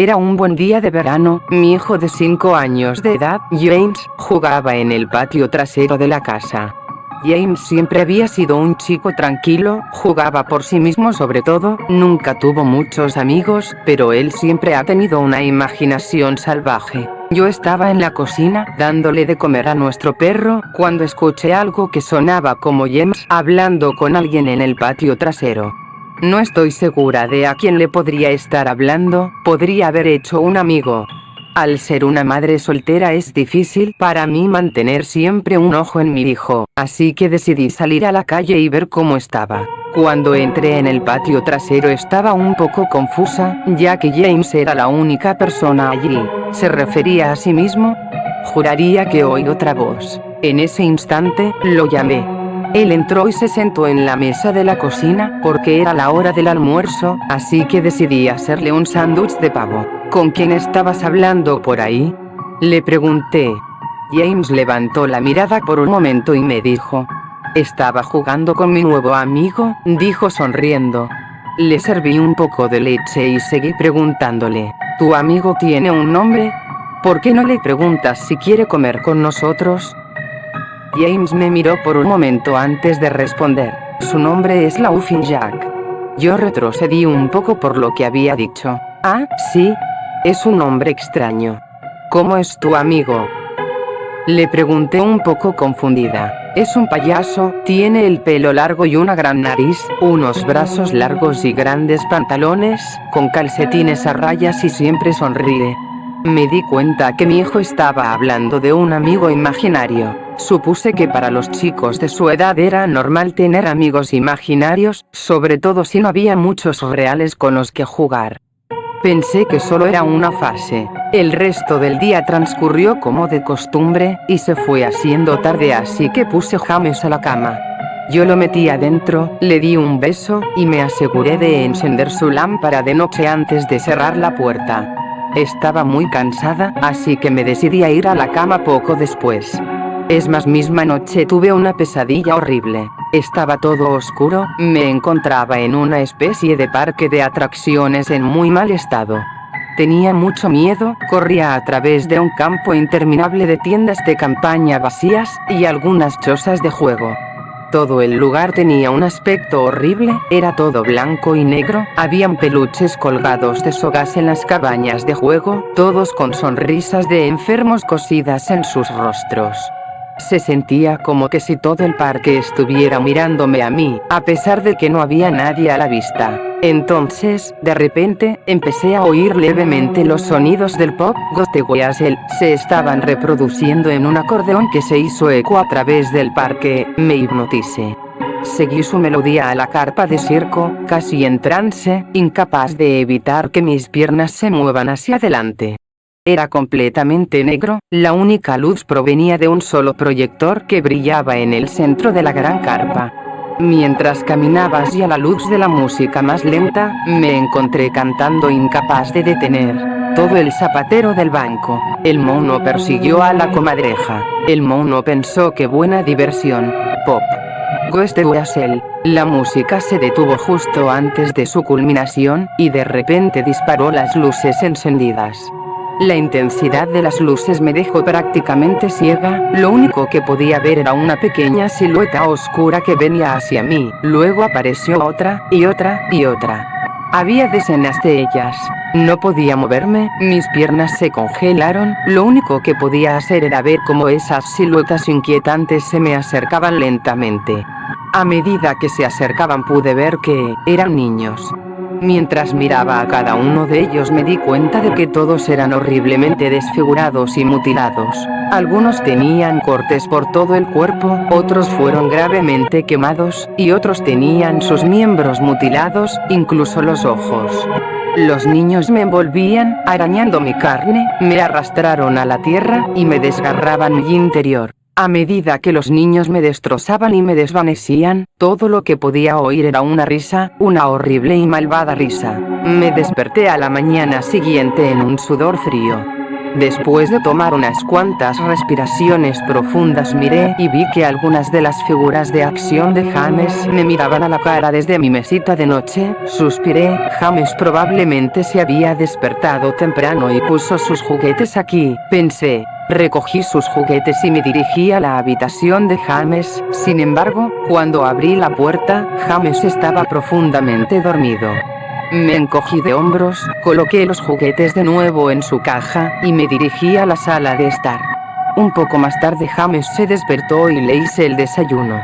Era un buen día de verano. Mi hijo de 5 años de edad, James, jugaba en el patio trasero de la casa. James siempre había sido un chico tranquilo, jugaba por sí mismo sobre todo, nunca tuvo muchos amigos, pero él siempre ha tenido una imaginación salvaje. Yo estaba en la cocina, dándole de comer a nuestro perro, cuando escuché algo que sonaba como James hablando con alguien en el patio trasero. No estoy segura de a quién le podría estar hablando, podría haber hecho un amigo. Al ser una madre soltera es difícil para mí mantener siempre un ojo en mi hijo, así que decidí salir a la calle y ver cómo estaba. Cuando entré en el patio trasero estaba un poco confusa, ya que James era la única persona allí. ¿Se refería a sí mismo? Juraría que oí otra voz. En ese instante, lo llamé. Él entró y se sentó en la mesa de la cocina, porque era la hora del almuerzo, así que decidí hacerle un sándwich de pavo. ¿Con quién estabas hablando por ahí?, le pregunté. James levantó la mirada por un momento y me dijo: estaba jugando con mi nuevo amigo, dijo sonriendo. Le serví un poco de leche y seguí preguntándole: ¿tu amigo tiene un nombre? ¿Por qué no le preguntas si quiere comer con nosotros? James me miró por un momento antes de responder. Su nombre es Laughing Jack. Yo retrocedí un poco por lo que había dicho. Ah, sí. Es un nombre extraño. ¿Cómo es tu amigo?, le pregunté un poco confundida. Es un payaso, tiene el pelo largo y una gran nariz, unos brazos largos y grandes pantalones, con calcetines a rayas y siempre sonríe. Me di cuenta que mi hijo estaba hablando de un amigo imaginario. Supuse que para los chicos de su edad era normal tener amigos imaginarios, sobre todo si no había muchos reales con los que jugar. Pensé que solo era una fase. El resto del día transcurrió como de costumbre, y se fue haciendo tarde, así que puse James a la cama. Yo lo metí adentro, le di un beso, y me aseguré de encender su lámpara de noche antes de cerrar la puerta. Estaba muy cansada, así que me decidí a ir a la cama poco después. Misma noche tuve una pesadilla horrible. Estaba todo oscuro, me encontraba en una especie de parque de atracciones en muy mal estado. Tenía mucho miedo, corría a través de un campo interminable de tiendas de campaña vacías, y algunas chozas de juego. Todo el lugar tenía un aspecto horrible, era todo blanco y negro, habían peluches colgados de sogas en las cabañas de juego, todos con sonrisas de enfermos cosidas en sus rostros. Se sentía como que si todo el parque estuviera mirándome a mí, a pesar de que no había nadie a la vista. Entonces, de repente, empecé a oír levemente los sonidos del pop Goste Weasel, se estaban reproduciendo en un acordeón que se hizo eco a través del parque. Me hipnoticé. Seguí su melodía a la carpa de circo, casi en trance, incapaz de evitar que mis piernas se muevan hacia adelante. Era completamente negro, la única luz provenía de un solo proyector que brillaba en el centro de la gran carpa. Mientras caminaba hacia la luz de la música más lenta, me encontré cantando incapaz de detener. Todo el zapatero del banco. El mono persiguió a la comadreja. El mono pensó que buena diversión. Pop. Goste Weasel. La música se detuvo justo antes de su culminación, y de repente disparó las luces encendidas. La intensidad de las luces me dejó prácticamente ciega, lo único que podía ver era una pequeña silueta oscura que venía hacia mí, luego apareció otra, y otra, y otra. Había decenas de ellas. No podía moverme, mis piernas se congelaron, lo único que podía hacer era ver cómo esas siluetas inquietantes se me acercaban lentamente. A medida que se acercaban pude ver que eran niños. Mientras miraba a cada uno de ellos me di cuenta de que todos eran horriblemente desfigurados y mutilados. Algunos tenían cortes por todo el cuerpo, otros fueron gravemente quemados, y otros tenían sus miembros mutilados, incluso los ojos. Los niños me envolvían, arañando mi carne, me arrastraron a la tierra, y me desgarraban mi interior. A medida que los niños me destrozaban y me desvanecían, todo lo que podía oír era una risa, una horrible y malvada risa. Me desperté a la mañana siguiente en un sudor frío. Después de tomar unas cuantas respiraciones profundas miré y vi que algunas de las figuras de acción de James me miraban a la cara desde mi mesita de noche. Suspiré. James probablemente se había despertado temprano y puso sus juguetes aquí, pensé. Recogí sus juguetes y me dirigí a la habitación de James. Sin embargo, cuando abrí la puerta, James estaba profundamente dormido. Me encogí de hombros, coloqué los juguetes de nuevo en su caja, y me dirigí a la sala de estar. Un poco más tarde James se despertó y le hice el desayuno.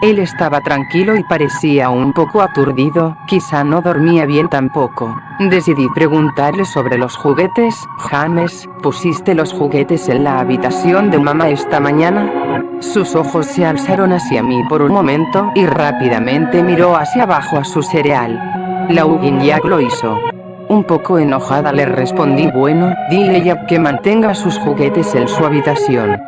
Él estaba tranquilo y parecía un poco aturdido, quizá no dormía bien tampoco. Decidí preguntarle sobre los juguetes. James, ¿pusiste los juguetes en la habitación de mamá esta mañana? Sus ojos se alzaron hacia mí por un momento y rápidamente miró hacia abajo a su cereal. La Jack lo hizo. Un poco enojada le respondí, bueno, dile ya que mantenga sus juguetes en su habitación.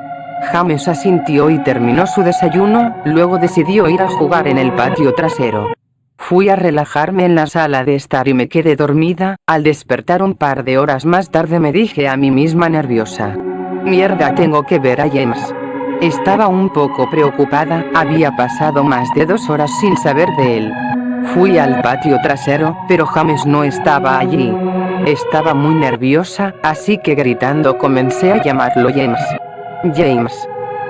James asintió y terminó su desayuno, luego decidió ir a jugar en el patio trasero. Fui a relajarme en la sala de estar y me quedé dormida. Al despertar un par de horas más tarde me dije a mí misma nerviosa: mierda, tengo que ver a James. Estaba un poco preocupada, había pasado más de 2 horas sin saber de él. Fui al patio trasero, pero James no estaba allí. Estaba muy nerviosa, así que gritando comencé a llamarlo James. James,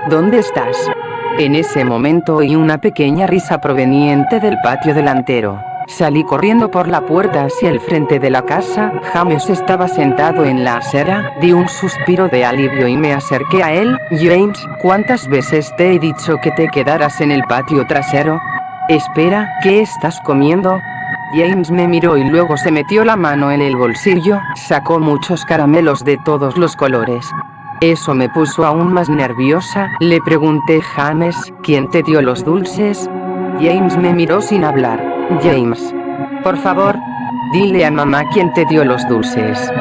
¿dónde estás? En ese momento oí una pequeña risa proveniente del patio delantero. Salí corriendo por la puerta hacia el frente de la casa. James estaba sentado en la acera. Di un suspiro de alivio y me acerqué a él. James, ¿cuántas veces te he dicho que te quedaras en el patio trasero? Espera, ¿qué estás comiendo? James me miró y luego se metió la mano en el bolsillo, sacó muchos caramelos de todos los colores. Eso me puso aún más nerviosa. Le pregunté: James, ¿quién te dio los dulces? James me miró sin hablar. James, por favor, dile a mamá quién te dio los dulces.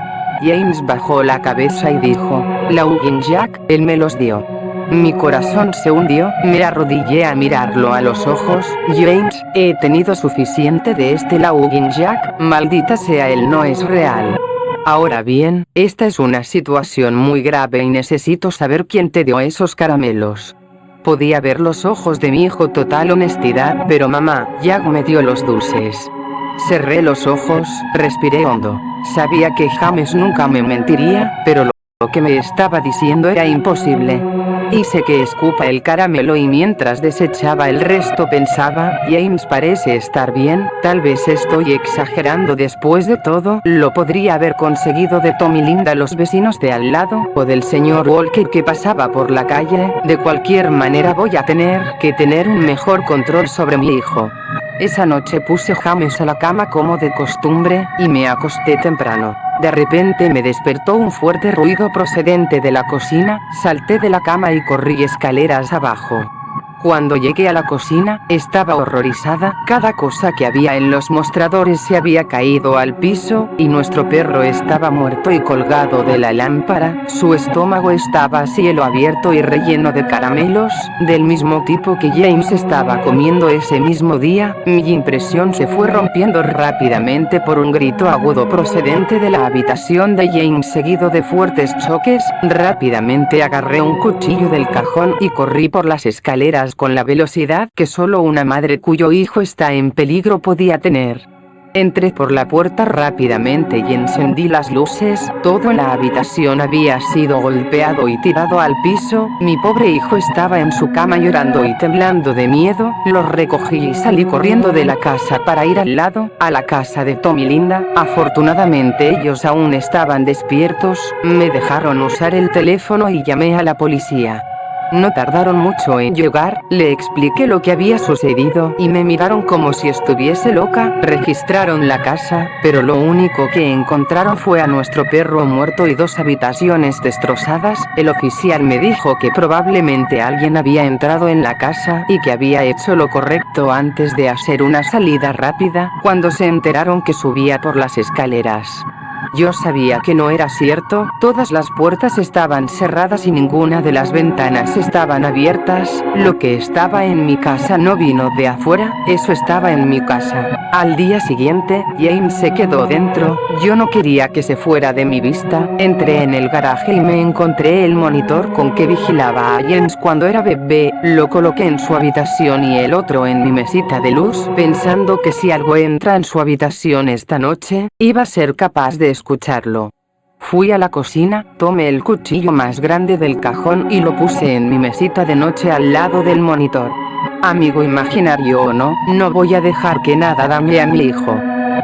James bajó la cabeza y dijo: la Jack, él me los dio. Mi corazón se hundió, me arrodillé a mirarlo a los ojos. James, he tenido suficiente de este Jack, maldita sea, él no es real. Ahora bien, esta es una situación muy grave y necesito saber quién te dio esos caramelos. Podía ver los ojos de mi hijo, total honestidad, pero mamá, Jack me dio los dulces. Cerré los ojos, respiré hondo. Sabía que James nunca me mentiría, pero lo que me estaba diciendo era imposible. Hice que escupa el caramelo y mientras desechaba el resto pensaba: James parece estar bien, tal vez estoy exagerando, después de todo, lo podría haber conseguido de Tom y Linda, los vecinos de al lado, o del señor Walker que pasaba por la calle. De cualquier manera voy a tener que tener un mejor control sobre mi hijo. Esa noche puse a James a la cama como de costumbre, y me acosté temprano. De repente me despertó un fuerte ruido procedente de la cocina. Salté de la cama y corrí escaleras abajo. Cuando llegué a la cocina, estaba horrorizada. Cada cosa que había en los mostradores se había caído al piso, y nuestro perro estaba muerto y colgado de la lámpara. Su estómago estaba a cielo abierto y relleno de caramelos, del mismo tipo que James estaba comiendo ese mismo día. Mi impresión se fue rompiendo rápidamente por un grito agudo procedente de la habitación de James, seguido de fuertes choques. Rápidamente agarré un cuchillo del cajón y corrí por las escaleras con la velocidad que solo una madre cuyo hijo está en peligro podía tener. Entré por la puerta rápidamente y encendí las luces. Todo en la habitación había sido golpeado y tirado al piso. Mi pobre hijo estaba en su cama llorando y temblando de miedo. Lo recogí y salí corriendo de la casa para ir al lado, a la casa de Tom y Linda. Afortunadamente ellos aún estaban despiertos. Me dejaron usar el teléfono y llamé a la policía. No tardaron mucho en llegar. Le expliqué lo que había sucedido y me miraron como si estuviese loca. Registraron la casa, pero lo único que encontraron fue a nuestro perro muerto y 2 habitaciones destrozadas. El oficial me dijo que probablemente alguien había entrado en la casa y que había hecho lo correcto antes de hacer una salida rápida, cuando se enteraron que subía por las escaleras. Yo sabía que no era cierto, todas las puertas estaban cerradas y ninguna de las ventanas estaban abiertas, lo que estaba en mi casa no vino de afuera, eso estaba en mi casa. Al día siguiente, James se quedó dentro, yo no quería que se fuera de mi vista, entré en el garaje y me encontré el monitor con que vigilaba a James cuando era bebé, lo coloqué en su habitación y el otro en mi mesita de luz, pensando que si algo entra en su habitación esta noche, iba a ser capaz de escucharlo. Fui a la cocina, tomé el cuchillo más grande del cajón y lo puse en mi mesita de noche al lado del monitor. Amigo imaginario o no, no voy a dejar que nada dañe a mi hijo.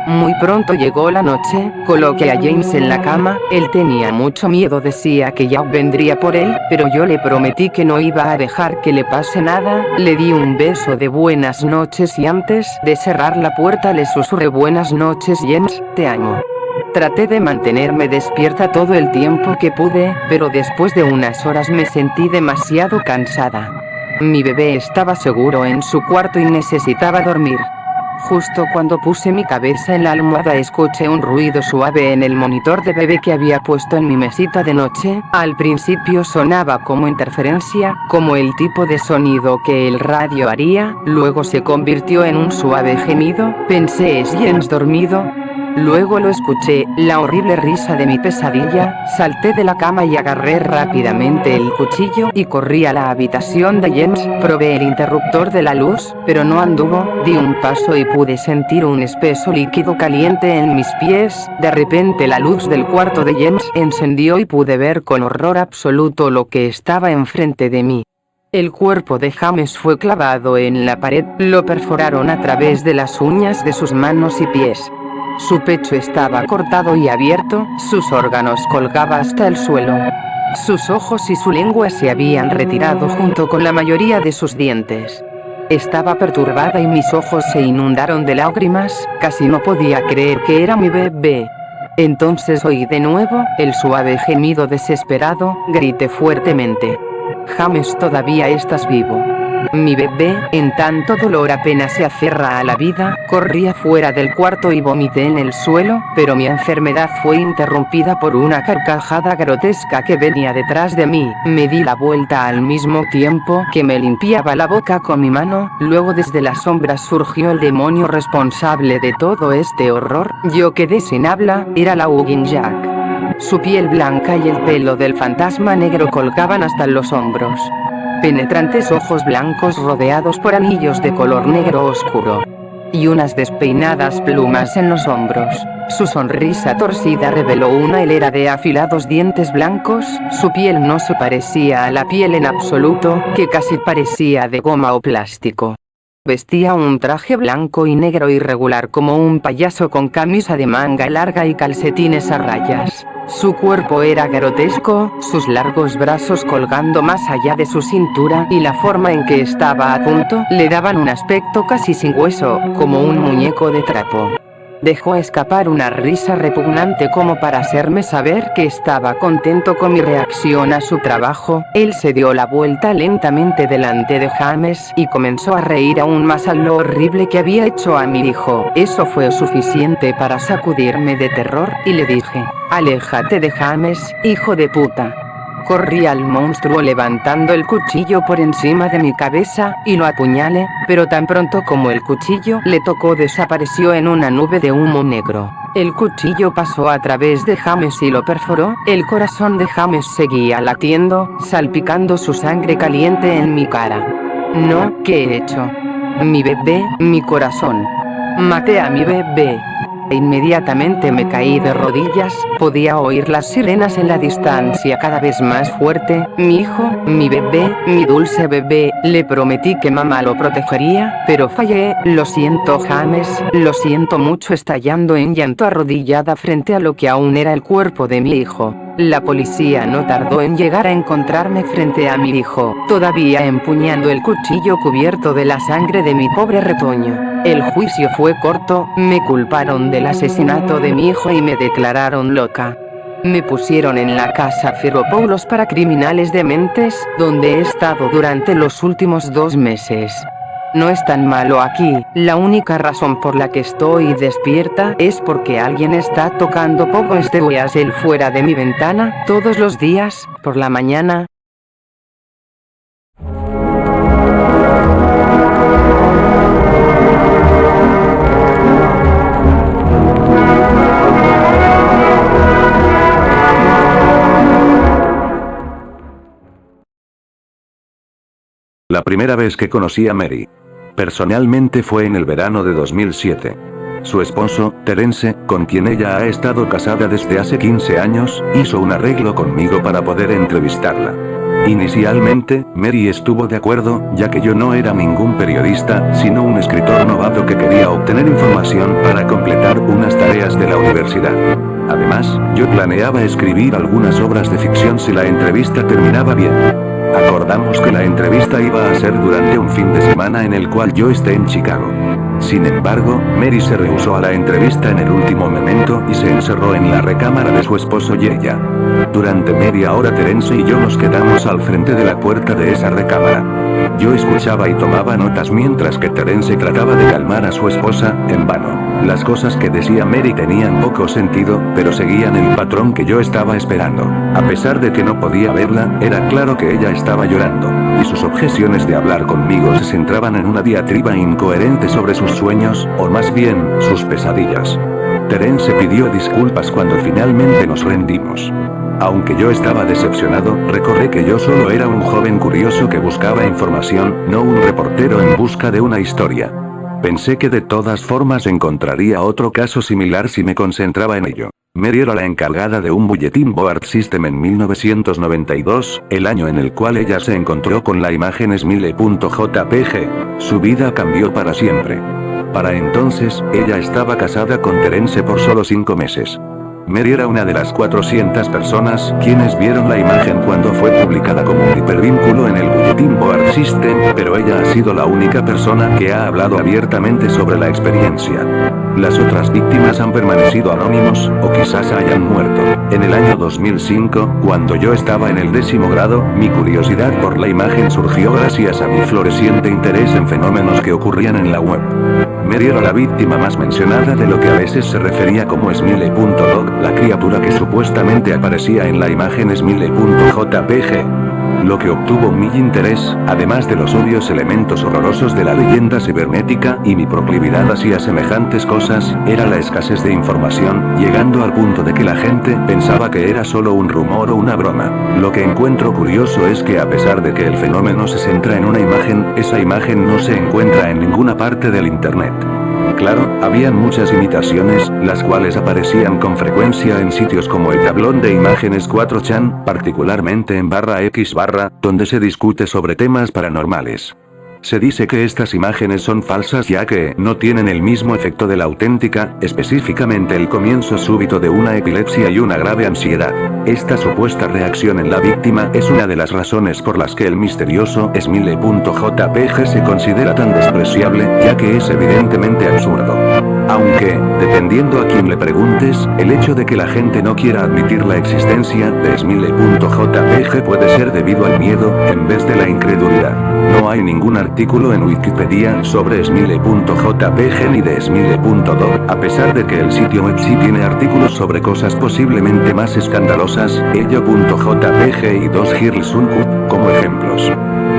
Muy pronto llegó la noche, coloqué a James en la cama, él tenía mucho miedo, decía que ya vendría por él, pero yo le prometí que no iba a dejar que le pase nada, le di un beso de buenas noches y antes de cerrar la puerta le susurré buenas noches James, te amo. Traté de mantenerme despierta todo el tiempo que pude, pero después de unas horas me sentí demasiado cansada. Mi bebé estaba seguro en su cuarto y necesitaba dormir. Justo cuando puse mi cabeza en la almohada escuché un ruido suave en el monitor de bebé que había puesto en mi mesita de noche. Al principio sonaba como interferencia, como el tipo de sonido que el radio haría, luego se convirtió en un suave gemido, pensé ¿es James dormido? Luego lo escuché, la horrible risa de mi pesadilla, salté de la cama y agarré rápidamente el cuchillo y corrí a la habitación de James, probé el interruptor de la luz, pero no anduvo, di un paso y pude sentir un espeso líquido caliente en mis pies, de repente la luz del cuarto de James encendió y pude ver con horror absoluto lo que estaba enfrente de mí. El cuerpo de James fue clavado en la pared, lo perforaron a través de las uñas de sus manos y pies. Su pecho estaba cortado y abierto, sus órganos colgaban hasta el suelo. Sus ojos y su lengua se habían retirado junto con la mayoría de sus dientes. Estaba perturbada y mis ojos se inundaron de lágrimas, casi no podía creer que era mi bebé. Entonces oí de nuevo el suave gemido desesperado, grité fuertemente. James, todavía estás vivo. Mi bebé, en tanto dolor apenas se aferra a la vida, corría fuera del cuarto y vomité en el suelo, pero mi enfermedad fue interrumpida por una carcajada grotesca que venía detrás de mí. Me di la vuelta al mismo tiempo que me limpiaba la boca con mi mano, luego desde las sombras surgió el demonio responsable de todo este horror. Yo quedé sin habla, era la Hugging Jack. Su piel blanca y el pelo del fantasma negro colgaban hasta los hombros. Penetrantes ojos blancos rodeados por anillos de color negro oscuro. Y unas despeinadas plumas en los hombros. Su sonrisa torcida reveló una hilera de afilados dientes blancos, su piel no se parecía a la piel en absoluto, que casi parecía de goma o plástico. Vestía un traje blanco y negro irregular como un payaso con camisa de manga larga y calcetines a rayas. Su cuerpo era grotesco, sus largos brazos colgando más allá de su cintura y la forma en que estaba a punto le daban un aspecto casi sin hueso, como un muñeco de trapo. Dejó escapar una risa repugnante como para hacerme saber que estaba contento con mi reacción a su trabajo. Él se dio la vuelta lentamente delante de James y comenzó a reír aún más a lo horrible que había hecho a mi hijo. Eso fue suficiente para sacudirme de terror y le dije: «Aléjate de James, hijo de puta». Corrí al monstruo levantando el cuchillo por encima de mi cabeza y lo apuñalé, pero tan pronto como el cuchillo le tocó desapareció en una nube de humo negro. El cuchillo pasó a través de James y lo perforó, el corazón de James seguía latiendo, salpicando su sangre caliente en mi cara. No, ¿qué he hecho? Mi bebé, mi corazón. Maté a mi bebé. Inmediatamente me caí de rodillas, podía oír las sirenas en la distancia cada vez más fuerte. Mi hijo, mi bebé, mi dulce bebé, le prometí que mamá lo protegería, pero fallé. Lo siento James, lo siento mucho, estallando en llanto arrodillada frente a lo que aún era el cuerpo de mi hijo. La policía no tardó en llegar a encontrarme frente a mi hijo, todavía empuñando el cuchillo cubierto de la sangre de mi pobre retoño. El juicio fue corto, me culparon del asesinato de mi hijo y me declararon loca. Me pusieron en la casa Ferropoulos para criminales dementes, donde he estado durante los últimos 2 meses. No es tan malo aquí, la única razón por la que estoy despierta es porque alguien está tocando poco este Weasel fuera de mi ventana, todos los días, por la mañana. La primera vez que conocí a Mary personalmente fue en el verano de 2007. Su esposo, Terence, con quien ella ha estado casada desde hace 15 años, hizo un arreglo conmigo para poder entrevistarla. Inicialmente, Mary estuvo de acuerdo, ya que yo no era ningún periodista, sino un escritor novato que quería obtener información para completar unas tareas de la universidad. Además, yo planeaba escribir algunas obras de ficción si la entrevista terminaba bien. Acordamos que la entrevista iba a ser durante un fin de semana en el cual yo esté en Chicago. Sin embargo, Mary se rehusó a la entrevista en el último momento y se encerró en la recámara de su esposo y ella. Durante media hora Terence y yo nos quedamos al frente de la puerta de esa recámara. Yo escuchaba y tomaba notas mientras que Terence trataba de calmar a su esposa, en vano. Las cosas que decía Mary tenían poco sentido, pero seguían el patrón que yo estaba esperando. A pesar de que no podía verla, era claro que ella estaba llorando, y sus objeciones de hablar conmigo se centraban en una diatriba incoherente sobre sus sueños, o más bien, sus pesadillas. Terence pidió disculpas cuando finalmente nos rendimos. Aunque yo estaba decepcionado, recordé que yo solo era un joven curioso que buscaba información, no un reportero en busca de una historia. Pensé que de todas formas encontraría otro caso similar si me concentraba en ello. Mary era la encargada de un bulletin board system en 1992, el año en el cual ella se encontró con la imagen Smile.jpg. Su vida cambió para siempre. Para entonces, ella estaba casada con Terence por solo 5 meses. Mary era una de las 400 personas quienes vieron la imagen cuando fue publicada como un hipervínculo en el Bulletin Board System, pero ella ha sido la única persona que ha hablado abiertamente sobre la experiencia. Las otras víctimas han permanecido anónimos, o quizás hayan muerto. En el año 2005, cuando yo estaba en el 10º grado, mi curiosidad por la imagen surgió gracias a mi floreciente interés en fenómenos que ocurrían en la web. Mary era la víctima más mencionada de lo que a veces se refería como Smile.dog, la criatura que supuestamente aparecía en la imagen Smile.jpg. Lo que obtuvo mi interés, además de los obvios elementos horrorosos de la leyenda cibernética y mi proclividad hacia semejantes cosas, era la escasez de información, llegando al punto de que la gente pensaba que era solo un rumor o una broma. Lo que encuentro curioso es que a pesar de que el fenómeno se centra en una imagen, esa imagen no se encuentra en ninguna parte del internet. Claro, habían muchas imitaciones, las cuales aparecían con frecuencia en sitios como el tablón de imágenes 4chan, particularmente en /x/, donde se discute sobre temas paranormales. Se dice que estas imágenes son falsas ya que no tienen el mismo efecto de la auténtica, específicamente el comienzo súbito de una epilepsia y una grave ansiedad. Esta supuesta reacción en la víctima es una de las razones por las que el misterioso Smile.jpg se considera tan despreciable, ya que es evidentemente absurdo. Aunque, dependiendo a quien le preguntes, el hecho de que la gente no quiera admitir la existencia de Smile.jpg puede ser debido al miedo, en vez de la incredulidad. No hay ningún artículo en Wikipedia sobre Smile.jpg ni de Smile.dog, a pesar de que el sitio web sí tiene artículos sobre cosas posiblemente más escandalosas, ello.jpg y 2girlsunkup, como ejemplos.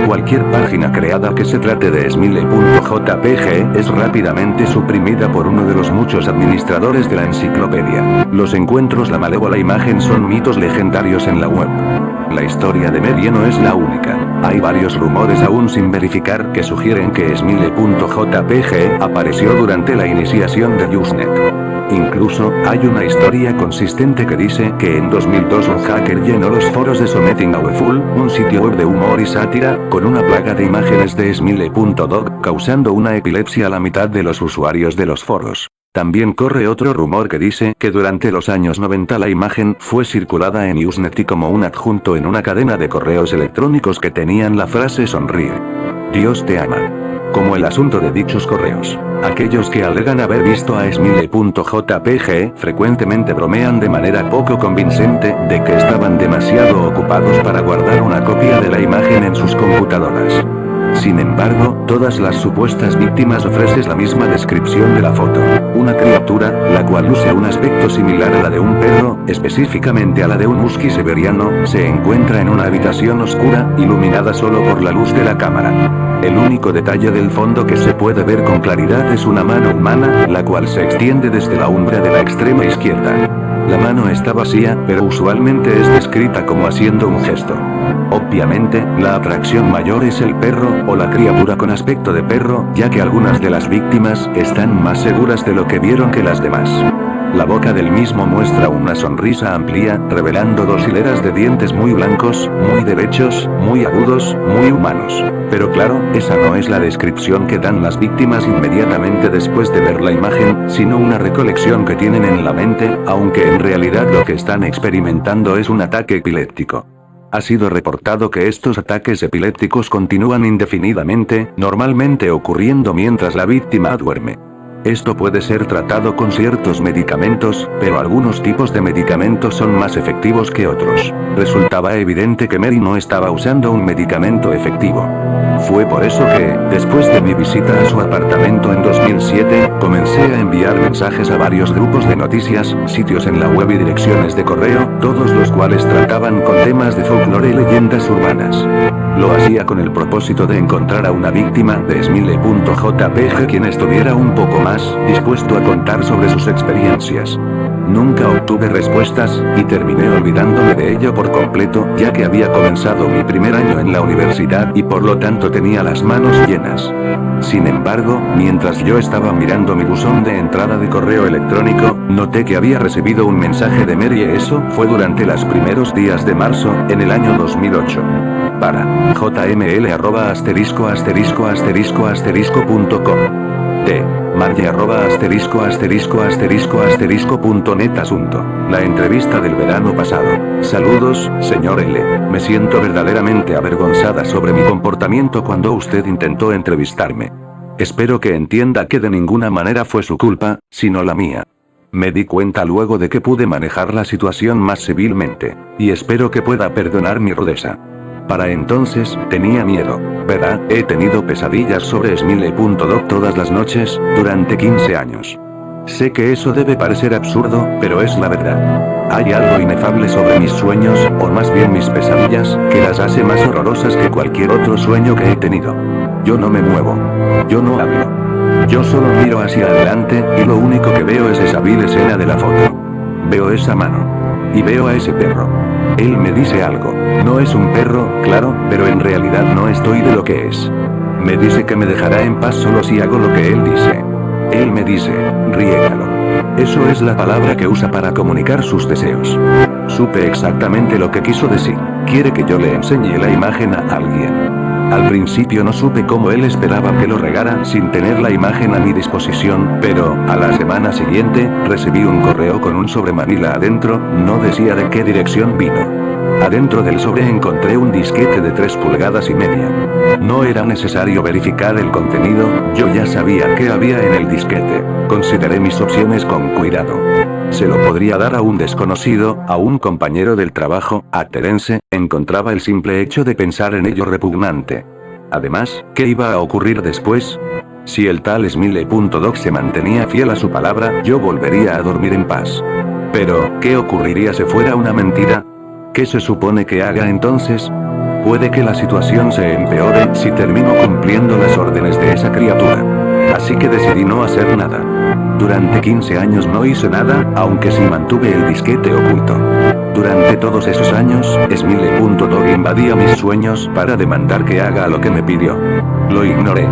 Cualquier página creada que se trate de Smile.jpg es rápidamente suprimida por uno de los muchos administradores de la enciclopedia. Los encuentros la malévola imagen son mitos legendarios en la web. La historia de Mary no es la única. Hay varios rumores aún sin verificar que sugieren que Smile.jpg apareció durante la iniciación de Usenet. Incluso, hay una historia consistente que dice que en 2002 un hacker llenó los foros de Something Awful, un sitio web de humor y sátira, con una plaga de imágenes de Smile.dog, causando una epilepsia a la mitad de los usuarios de los foros. También corre otro rumor que dice que durante los años 90 la imagen fue circulada en Usenet y como un adjunto en una cadena de correos electrónicos que tenían la frase sonríe. Dios te ama. Como el asunto de dichos correos. Aquellos que alegan haber visto a Smile.jpg frecuentemente bromean de manera poco convincente de que estaban demasiado ocupados para guardar una copia de la imagen en sus computadoras. Sin embargo, todas las supuestas víctimas ofrecen la misma descripción de la foto. Una criatura, la cual luce un aspecto similar a la de un perro, específicamente a la de un husky siberiano, se encuentra en una habitación oscura, iluminada solo por la luz de la cámara. El único detalle del fondo que se puede ver con claridad es una mano humana, la cual se extiende desde la umbra de la extrema izquierda. La mano está vacía, pero usualmente es descrita como haciendo un gesto. Obviamente, la atracción mayor es el perro, o la criatura con aspecto de perro, ya que algunas de las víctimas están más seguras de lo que vieron que las demás. La boca del mismo muestra una sonrisa amplia, revelando dos hileras de dientes muy blancos, muy derechos, muy agudos, muy humanos. Pero claro, esa no es la descripción que dan las víctimas inmediatamente después de ver la imagen, sino una recolección que tienen en la mente, aunque en realidad lo que están experimentando es un ataque epiléptico. Ha sido reportado que estos ataques epilépticos continúan indefinidamente, normalmente ocurriendo mientras la víctima duerme. Esto puede ser tratado con ciertos medicamentos, pero algunos tipos de medicamentos son más efectivos que otros. Resultaba evidente que Mary no estaba usando un medicamento efectivo. Fue por eso que, después de mi visita a su apartamento en 2007, comencé a enviar mensajes a varios grupos de noticias, sitios en la web y direcciones de correo, todos los cuales trataban con temas de folclore y leyendas urbanas. Lo hacía con el propósito de encontrar a una víctima de Smiley.jpg quien estuviera un poco más dispuesto a contar sobre sus experiencias. Nunca obtuve respuestas, y terminé olvidándome de ello por completo, ya que había comenzado mi primer año en la universidad y por lo tanto tenía las manos llenas. Sin embargo, mientras yo estaba mirando mi buzón de entrada de correo electrónico, noté que había recibido un mensaje de Mary. Eso fue durante los primeros días de marzo, en el año 2008. Para jml@****.com de marge@****.net asunto. La entrevista del verano pasado. Saludos, señor L. Me siento verdaderamente avergonzada sobre mi comportamiento cuando usted intentó entrevistarme. Espero que entienda que de ninguna manera fue su culpa, sino la mía. Me di cuenta luego de que pude manejar la situación más civilmente, y espero que pueda perdonar mi rudeza. Para entonces, tenía miedo, ¿verdad? He tenido pesadillas sobre Smiley.doc todas las noches, durante 15 años. Sé que eso debe parecer absurdo, pero es la verdad. Hay algo inefable sobre mis sueños, o más bien mis pesadillas, que las hace más horrorosas que cualquier otro sueño que he tenido. Yo no me muevo. Yo no hablo. Yo solo miro hacia adelante, y lo único que veo es esa vil escena de la foto. Veo esa mano. Y veo a ese perro. Él me dice algo. No es un perro, claro, pero en realidad no estoy de lo que es. Me dice que me dejará en paz solo si hago lo que él dice. Él me dice, riégalo. Eso es la palabra que usa para comunicar sus deseos. Supe exactamente lo que quiso decir. Quiere que yo le enseñe la imagen a alguien. Al principio no supe cómo él esperaba que lo regara sin tener la imagen a mi disposición, pero, a la semana siguiente, recibí un correo con un sobre Manila adentro, no decía de qué dirección vino. Adentro del sobre encontré un disquete de 3,5 pulgadas. No era necesario verificar el contenido, yo ya sabía qué había en el disquete. Consideré mis opciones con cuidado. Se lo podría dar a un desconocido, a un compañero del trabajo, a Terence. Encontraba el simple hecho de pensar en ello repugnante. Además, ¿qué iba a ocurrir después? Si el tal Smiley.doc se mantenía fiel a su palabra, yo volvería a dormir en paz. Pero, ¿qué ocurriría si fuera una mentira? ¿Qué se supone que haga entonces? Puede que la situación se empeore si termino cumpliendo las órdenes de esa criatura. Así que decidí no hacer nada. Durante 15 años no hice nada, aunque sí mantuve el disquete oculto. Durante todos esos años, Smiley.doc invadía mis sueños para demandar que haga lo que me pidió. Lo ignoré.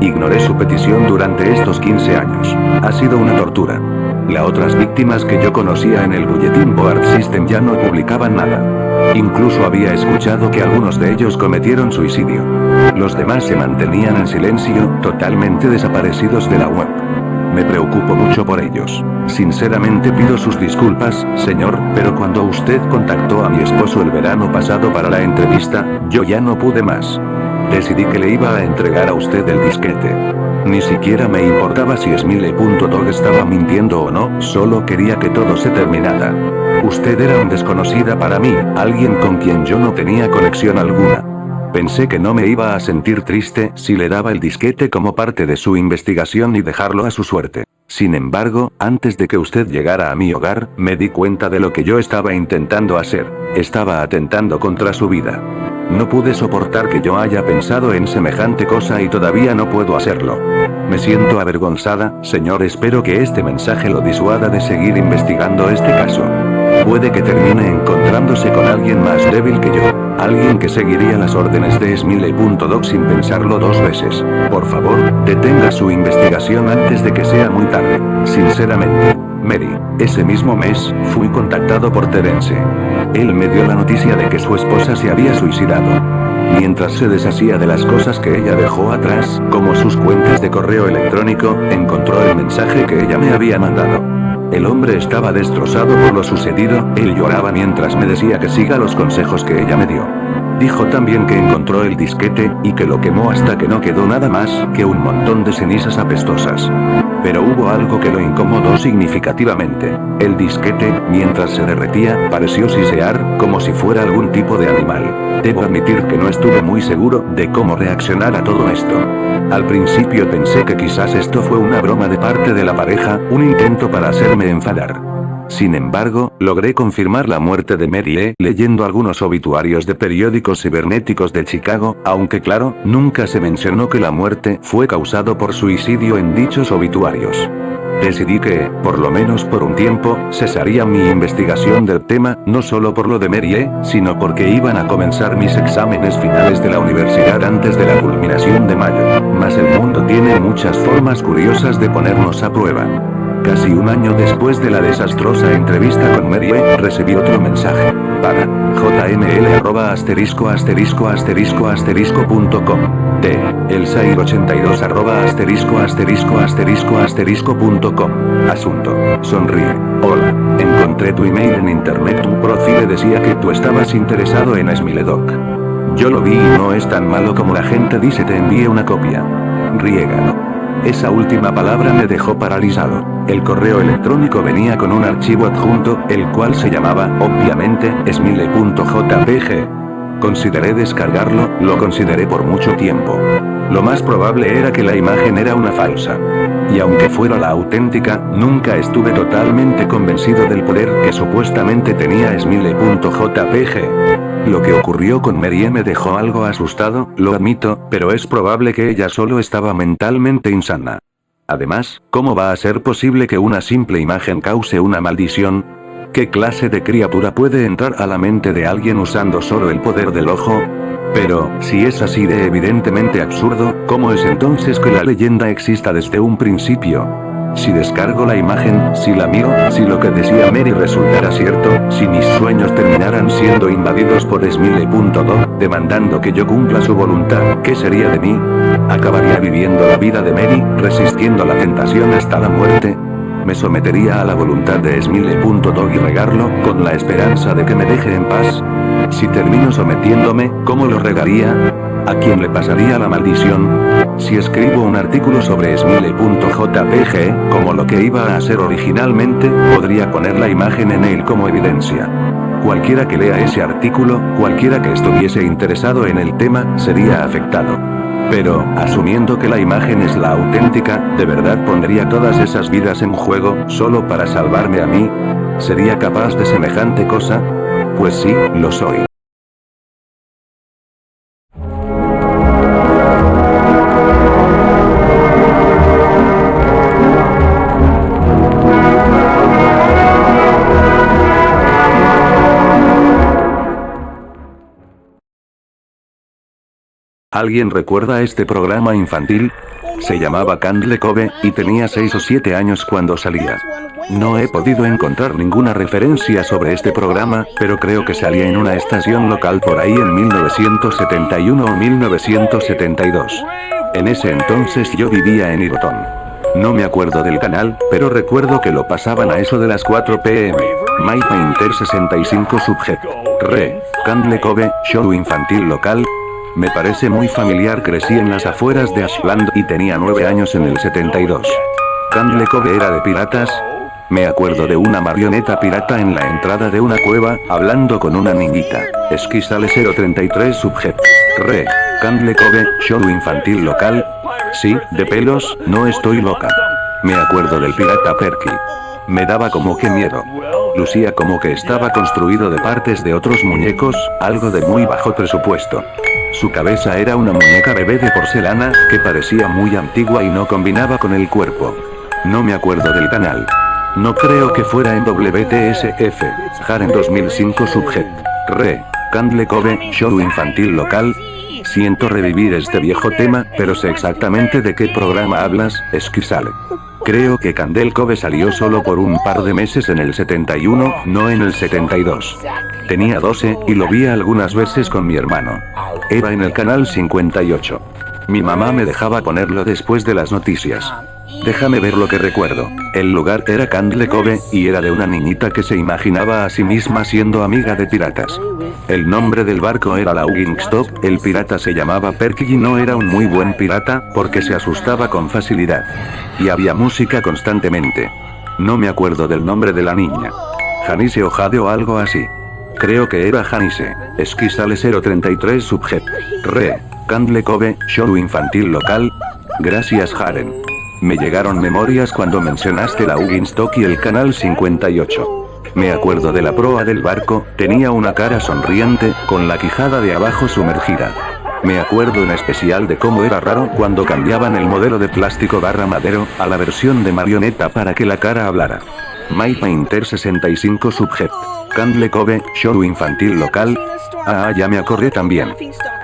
Ignoré su petición durante estos 15 años. Ha sido una tortura. Las otras víctimas que yo conocía en el Bulletin Board System ya no publicaban nada. Incluso había escuchado que algunos de ellos cometieron suicidio. Los demás se mantenían en silencio, totalmente desaparecidos de la web. Me preocupo mucho por ellos. Sinceramente pido sus disculpas, señor, pero cuando usted contactó a mi esposo el verano pasado para la entrevista, yo ya no pude más. Decidí que le iba a entregar a usted el disquete. Ni siquiera me importaba si Smiley.doc estaba mintiendo o no, solo quería que todo se terminara. Usted era una desconocida para mí, alguien con quien yo no tenía conexión alguna. Pensé que no me iba a sentir triste si le daba el disquete como parte de su investigación y dejarlo a su suerte. Sin embargo, antes de que usted llegara a mi hogar, me di cuenta de lo que yo estaba intentando hacer. Estaba atentando contra su vida. No pude soportar que yo haya pensado en semejante cosa y todavía no puedo hacerlo. Me siento avergonzada, señor. Espero que este mensaje lo disuada de seguir investigando este caso. Puede que termine encontrándose con alguien más débil que yo. Alguien que seguiría las órdenes de Smiley.doc sin pensarlo dos veces. Por favor, detenga su investigación antes de que sea muy tarde. Sinceramente. Mary. Ese mismo mes, fui contactado por Terence. Él me dio la noticia de que su esposa se había suicidado. Mientras se deshacía de las cosas que ella dejó atrás, como sus cuentas de correo electrónico, encontró el mensaje que ella me había mandado. El hombre estaba destrozado por lo sucedido, él lloraba mientras me decía que siga los consejos que ella me dio. Dijo también que encontró el disquete, y que lo quemó hasta que no quedó nada más que un montón de cenizas apestosas. Pero hubo algo que lo incomodó significativamente. El disquete, mientras se derretía, pareció sisear, como si fuera algún tipo de animal. Debo admitir que no estuve muy seguro de cómo reaccionar a todo esto. Al principio pensé que quizás esto fue una broma de parte de la pareja, un intento para hacerme enfadar. Sin embargo, logré confirmar la muerte de Mary leyendo algunos obituarios de periódicos cibernéticos de Chicago, aunque claro, nunca se mencionó que la muerte fue causado por suicidio en dichos obituarios. Decidí que, por lo menos por un tiempo, cesaría mi investigación del tema, no solo por lo de Mary sino porque iban a comenzar mis exámenes finales de la universidad antes de la culminación de mayo. Mas el mundo tiene muchas formas curiosas de ponernos a prueba. Casi un año después de la desastrosa entrevista con Mary recibí otro mensaje. Para jml@****.com. T. elsair82 ****.com. Asunto. Sonríe. Hola. Encontré tu email en internet. Tu profile decía que tú estabas interesado en Smiley.doc. Yo lo vi y no es tan malo como la gente dice. Te envié una copia. Riégalo. Esa última palabra me dejó paralizado. El correo electrónico venía con un archivo adjunto, el cual se llamaba, obviamente, Smiley.jpg. Consideré descargarlo, lo consideré por mucho tiempo. Lo más probable era que la imagen era una falsa. Y aunque fuera la auténtica, nunca estuve totalmente convencido del poder que supuestamente tenía Smiley.jpg. Lo que ocurrió con Mary me dejó algo asustado, lo admito, pero es probable que ella solo estaba mentalmente insana. Además, ¿cómo va a ser posible que una simple imagen cause una maldición? ¿Qué clase de criatura puede entrar a la mente de alguien usando solo el poder del ojo? Pero, si es así de evidentemente absurdo, ¿cómo es entonces que la leyenda exista desde un principio? Si descargo la imagen, si la miro, si lo que decía Mary resultara cierto, si mis sueños terminaran siendo invadidos por Smiley.doc, demandando que yo cumpla su voluntad, ¿qué sería de mí? ¿Acabaría viviendo la vida de Mary, resistiendo la tentación hasta la muerte? ¿Me sometería a la voluntad de Smiley.doc y regarlo, con la esperanza de que me deje en paz? Si termino sometiéndome, ¿cómo lo regaría? ¿A quién le pasaría la maldición? Si escribo un artículo sobre Smiley.jpg, como lo que iba a hacer originalmente, podría poner la imagen en él como evidencia. Cualquiera que lea ese artículo, cualquiera que estuviese interesado en el tema, sería afectado. Pero, asumiendo que la imagen es la auténtica, ¿de verdad pondría todas esas vidas en juego, solo para salvarme a mí? ¿Sería capaz de semejante cosa? Pues sí, lo soy. ¿Alguien recuerda este programa infantil? Se llamaba Candle Cove, y tenía 6 o 7 años cuando salía. No he podido encontrar ninguna referencia sobre este programa, pero creo que salía en una estación local por ahí en 1971 o 1972. En ese entonces yo vivía en Irton. No me acuerdo del canal, pero recuerdo que lo pasaban a eso de las 4 p.m. My Painter 65 Subject. Candle Cove, show infantil local. Me parece muy familiar. Crecí en las afueras de Ashland y tenía 9 años en el 72. Candle Cove era de piratas. Me acuerdo de una marioneta pirata en la entrada de una cueva, hablando con una niñita. Esquizale 033 Subject. Re. Candle Cove, show infantil local. Sí, de pelos, no estoy loca. Me acuerdo del pirata Perky. Me daba como que miedo. Lucía como que estaba construido de partes de otros muñecos, algo de muy bajo presupuesto. Su cabeza era una muñeca bebé de porcelana, que parecía muy antigua y no combinaba con el cuerpo. No me acuerdo del canal. No creo que fuera en WTSF. Haren 2005 Subject. Re. Candle Cove, show infantil local. Siento revivir este viejo tema, pero sé exactamente de qué programa hablas, Esquisale. Creo que Candle Cove salió solo por un par de meses en el 71, no en el 72. Tenía 12, y lo vi algunas veces con mi hermano. Era en el canal 58. Mi mamá me dejaba ponerlo después de las noticias. Déjame ver lo que recuerdo. El lugar era Candle Cove, y era de una niñita que se imaginaba a sí misma siendo amiga de piratas. El nombre del barco era Laughingstock, el pirata se llamaba Perky y no era un muy buen pirata, porque se asustaba con facilidad. Y había música constantemente. No me acuerdo del nombre de la niña. Janice o Jade o algo así. Creo que era Janice. Esquisale 033 Subject. Re. Candle Cove, show infantil local. Gracias Haren. Me llegaron memorias cuando mencionaste Laughingstock y el canal 58. Me acuerdo de la proa del barco, tenía una cara sonriente, con la quijada de abajo sumergida. Me acuerdo en especial de cómo era raro cuando cambiaban el modelo de plástico / madero, a la versión de marioneta para que la cara hablara. My Painter 65 Subject. Candle Cove, show infantil local. Ah, ya me acordé también.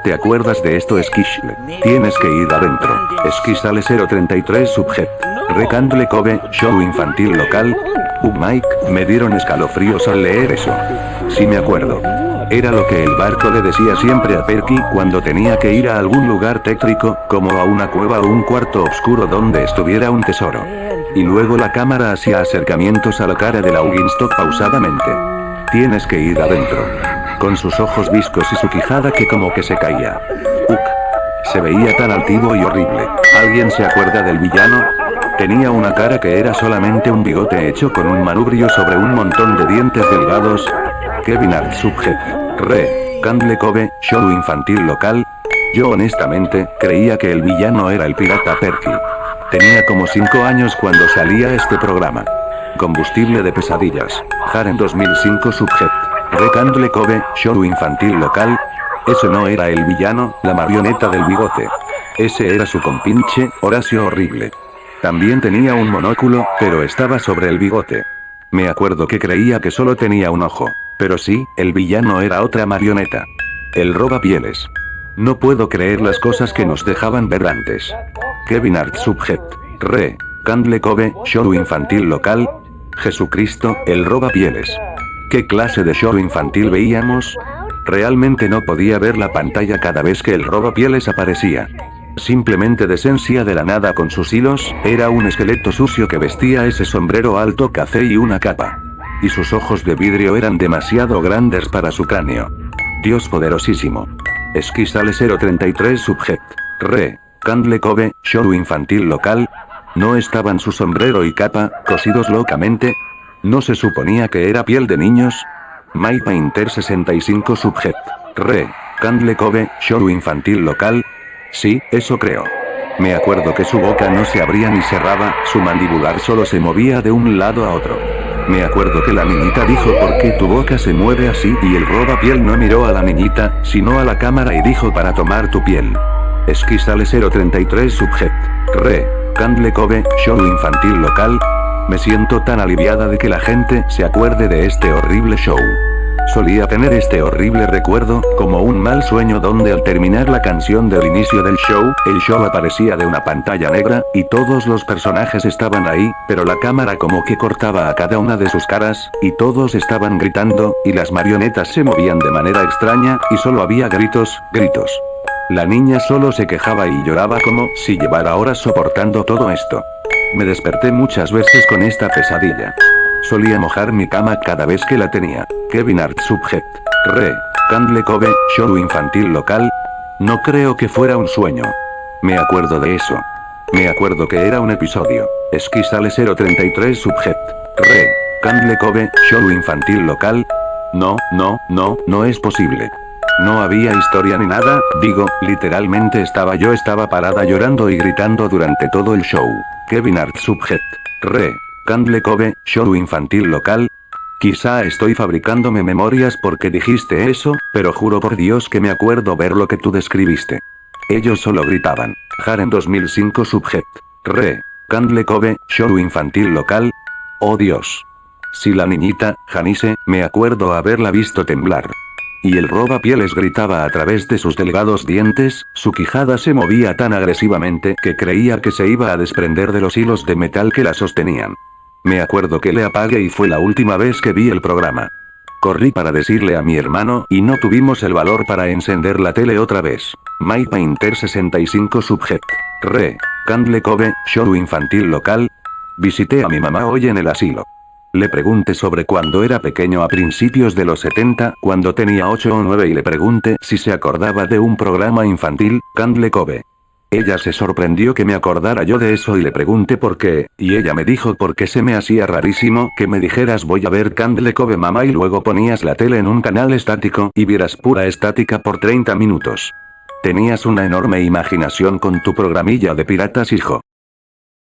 ¿Te acuerdas de esto, Esquisle? Tienes que ir adentro. Esquisale 033 Subject. Re Candle Cove, show infantil local. Mike, me dieron escalofríos al leer eso. Sí me acuerdo. Era lo que el barco le decía siempre a Perky cuando tenía que ir a algún lugar tétrico, como a una cueva o un cuarto oscuro donde estuviera un tesoro. Y luego la cámara hacía acercamientos a la cara de Laughingstock pausadamente. Tienes que ir adentro. Con sus ojos viscos y su quijada que como que se caía. Se veía tan altivo y horrible. ¿Alguien se acuerda del villano? Tenía una cara que era solamente un bigote hecho con un manubrio sobre un montón de dientes delgados. Kevin Art Subject. Re. Candle Cove, show infantil local. Yo honestamente, creía que el villano era el pirata Perky. Tenía como 5 años cuando salía este programa. Combustible de pesadillas. Haren 2005 Subject. Re Candle Cove, show infantil local. Eso no era el villano, la marioneta del bigote. Ese era su compinche, Horacio Horrible. También tenía un monóculo, pero estaba sobre el bigote. Me acuerdo que creía que solo tenía un ojo. Pero sí, el villano era otra marioneta. El robapieles. No puedo creer las cosas que nos dejaban ver antes. Kevin Art Subject. Re. Candle Cove, show infantil local. Jesucristo, el robapieles. ¿Qué clase de show infantil veíamos? Realmente no podía ver la pantalla cada vez que el robapieles aparecía. Simplemente descendía de la nada con sus hilos, era un esqueleto sucio que vestía ese sombrero alto café y una capa. Y sus ojos de vidrio eran demasiado grandes para su cráneo. Dios poderosísimo. Esquisale 033 Subject. Re. Candle Cove, show infantil local. ¿No estaban su sombrero y capa, cosidos locamente? ¿No se suponía que era piel de niños? My Painter 65 Subject. Re. Candle Cove, show infantil local. Sí, eso creo. Me acuerdo que su boca no se abría ni cerraba, su mandibular solo se movía de un lado a otro. Me acuerdo que la niñita dijo ¿por qué tu boca se mueve así? Y el robapiel no miró a la niñita, sino a la cámara y dijo para tomar tu piel. Esquisale 033 Subject. Re. Candle Cove, show infantil local. Me siento tan aliviada de que la gente se acuerde de este horrible show. Solía tener este horrible recuerdo, como un mal sueño donde al terminar la canción del inicio del show, el show aparecía de una pantalla negra, y todos los personajes estaban ahí, pero la cámara como que cortaba a cada una de sus caras, y todos estaban gritando, y las marionetas se movían de manera extraña, y solo había gritos, gritos. La niña solo se quejaba y lloraba como si llevara horas soportando todo esto. Me desperté muchas veces con esta pesadilla. Solía mojar mi cama cada vez que la tenía. Kevin Art Subject. Re. Candle Cove, show infantil local. No creo que fuera un sueño. Me acuerdo de eso. Me acuerdo que era un episodio. Esquisale 033 Subject. Re. Candle Cove, show infantil local. No es posible. No había historia ni nada, digo, literalmente estaba parada llorando y gritando durante todo el show. Kevin Hart Subject. Candle Cove, show infantil local. Quizá estoy fabricándome memorias porque dijiste eso, pero juro por Dios que me acuerdo ver lo que tú describiste. Ellos solo gritaban. Haren 2005 Subject. Candle Cove, show infantil local. Oh Dios. Si la niñita, Janice, me acuerdo haberla visto temblar. Y el robapieles gritaba a través de sus delgados dientes, su quijada se movía tan agresivamente que creía que se iba a desprender de los hilos de metal que la sostenían. Me acuerdo que le apagué y fue la última vez que vi el programa. Corrí para decirle a mi hermano y no tuvimos el valor para encender la tele otra vez. My Painter 65 Subject. Candle Cove, show infantil local. Visité a mi mamá hoy en el asilo. Le pregunté sobre cuando era pequeño a principios de los 70, cuando tenía 8 o 9 y le pregunté si se acordaba de un programa infantil, Candle Cove. Ella se sorprendió que me acordara yo de eso y le pregunté por qué, y ella me dijo porque se me hacía rarísimo que me dijeras voy a ver Candle Cove mamá y luego ponías la tele en un canal estático y vieras pura estática por 30 minutos. Tenías una enorme imaginación con tu programilla de piratas hijo.